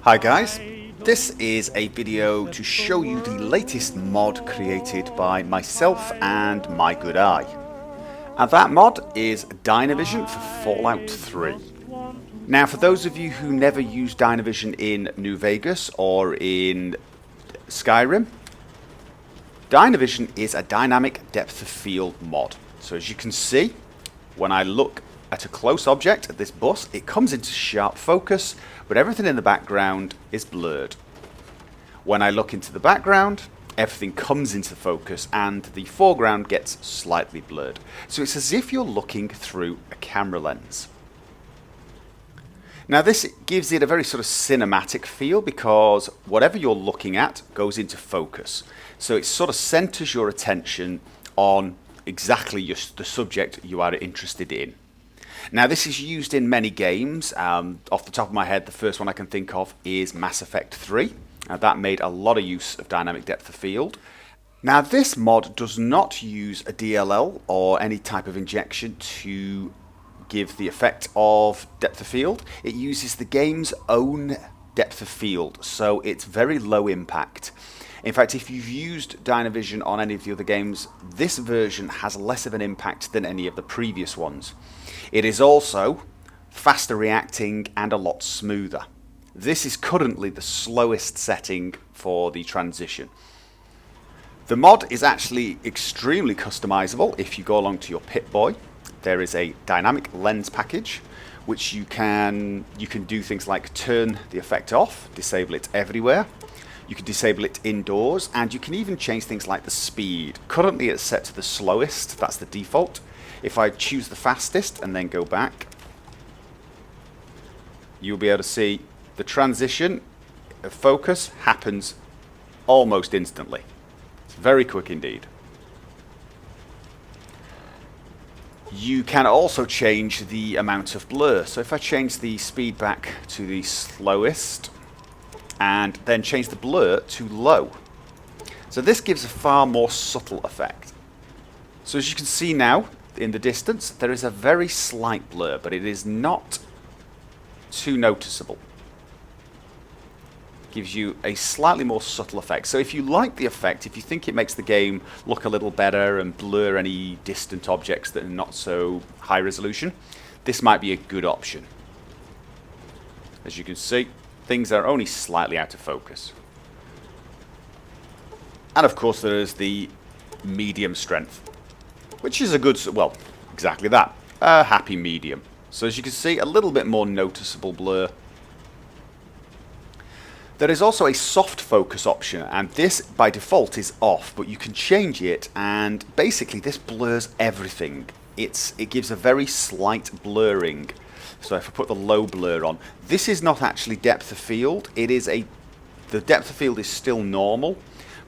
Hi guys, this is a video to show you the latest mod created by myself and my good eye. And that mod is Dynavision for Fallout 3. Now for those of you who never used Dynavision in New Vegas or in Skyrim, Dynavision is a dynamic depth of field mod. So as you can see, when I look at a close object at this bus, it comes into sharp focus, but everything in the background is blurred. When I look into the background, everything comes into focus and the foreground gets slightly blurred. So it's as if you're looking through a camera lens. Now this gives it a very sort of cinematic feel because whatever you're looking at goes into focus. So it sort of centers your attention on exactly the subject you are interested in. Now this is used in many games. Off the top of my head, the first one I can think of is Mass Effect 3. That made a lot of use of dynamic depth of field. Now this mod does not use a DLL or any type of injection to give the effect of depth of field. It uses the game's own depth of field, so it's very low impact. In fact, if you've used Dynavision on any of the other games, this version has less of an impact than any of the previous ones. It is also faster reacting and a lot smoother. This is currently the slowest setting for the transition. The mod is actually extremely customizable if you go along to your Pip-Boy. There is a dynamic lens package which you can do things like turn the effect off, disable it everywhere. You can disable it indoors, and you can even change things like the speed. Currently it's set to the slowest, that's the default. If I choose the fastest and then go back, you'll be able to see the transition of focus happens almost instantly. It's very quick indeed. You can also change the amount of blur. So if I change the speed back to the slowest, and then change the blur to low. So this gives a far more subtle effect. So as you can see now, in the distance, there is a very slight blur, but it is not too noticeable. Gives you a slightly more subtle effect. So if you like the effect, if you think it makes the game look a little better and blur any distant objects that are not so high resolution, this might be a good option. As you can see, things are only slightly out of focus. And of course there is the medium strength, which is a good, well, exactly that, a happy medium. So as you can see, a little bit more noticeable blur. There is also a soft focus option, and this by default is off, but you can change it, and basically this blurs everything. It gives a very slight blurring. So if I put the low blur on, this is not actually depth of field. It is the depth of field is still normal,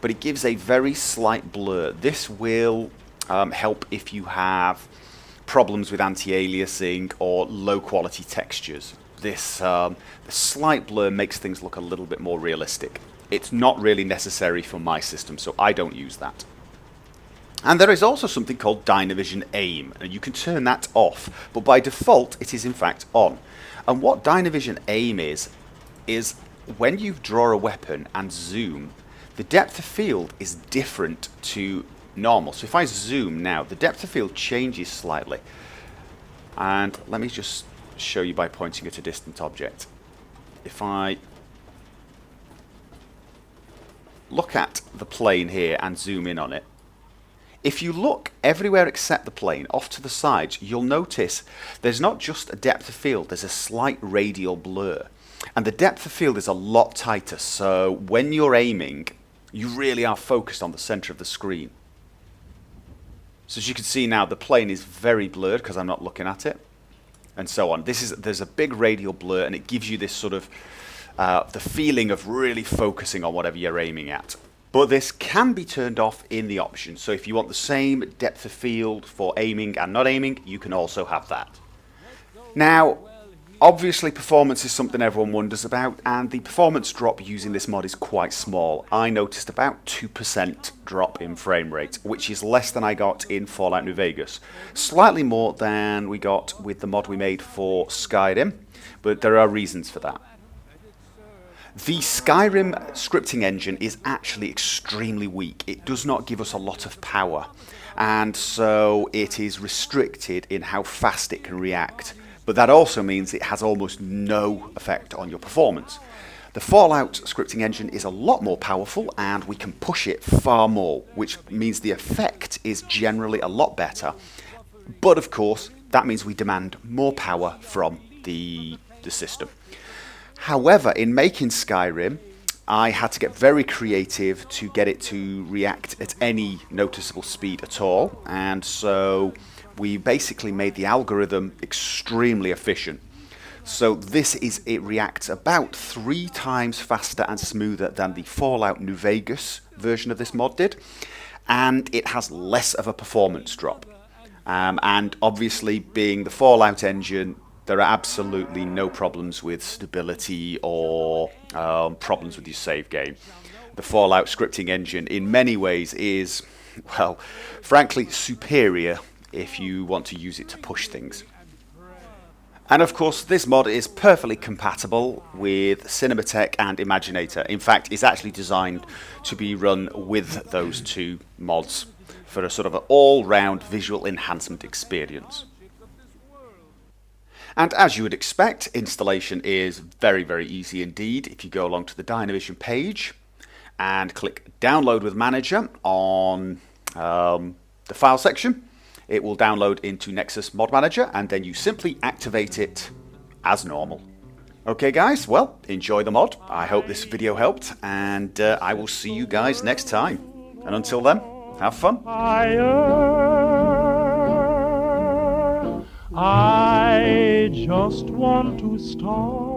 but it gives a very slight blur. This will help if you have problems with anti-aliasing or low quality textures. This the slight blur makes things look a little bit more realistic. It's not really necessary for my system, so I don't use that. And there is also something called Dynavision Aim, and you can turn that off, but by default it is in fact on. And what Dynavision Aim is when you draw a weapon and zoom, the depth of field is different to normal. So if I zoom now, the depth of field changes slightly. And let me just show you by pointing at a distant object. If I look at the plane here and zoom in on it, if you look everywhere except the plane, off to the sides, you'll notice there's not just a depth of field, there's a slight radial blur. And the depth of field is a lot tighter, so when you're aiming, you really are focused on the center of the screen. So as you can see now, the plane is very blurred because I'm not looking at it, and so on. There's a big radial blur, and it gives you this sort of the feeling of really focusing on whatever you're aiming at. But this can be turned off in the options, so if you want the same depth of field for aiming and not aiming, you can also have that. Now, obviously performance is something everyone wonders about, and the performance drop using this mod is quite small. I noticed about 2% drop in frame rate, which is less than I got in Fallout New Vegas. Slightly more than we got with the mod we made for Skyrim, but there are reasons for that. The Skyrim scripting engine is actually extremely weak. It does not give us a lot of power, and so it is restricted in how fast it can react. But that also means it has almost no effect on your performance. The Fallout scripting engine is a lot more powerful, and we can push it far more, which means the effect is generally a lot better. But of course, that means we demand more power from the system. However, in making Skyrim, I had to get very creative to get it to react at any noticeable speed at all, and so we basically made the algorithm extremely efficient. So it reacts about 3 times faster and smoother than the Fallout New Vegas version of this mod did, and it has less of a performance drop. And obviously, being the Fallout engine, there are absolutely no problems with stability or problems with your save game. The Fallout scripting engine in many ways is, well, frankly superior if you want to use it to push things. And of course, this mod is perfectly compatible with Cinematech and Imaginator. In fact, it's actually designed to be run with those two mods for a sort of an all-round visual enhancement experience. And as you would expect, installation is very, very easy indeed. If you go along to the Dynavision page and click Download with Manager on the file section, it will download into Nexus Mod Manager, and then you simply activate it as normal. Okay guys, well, enjoy the mod. I hope this video helped, and I will see you guys next time. And until then, have fun. I just want to start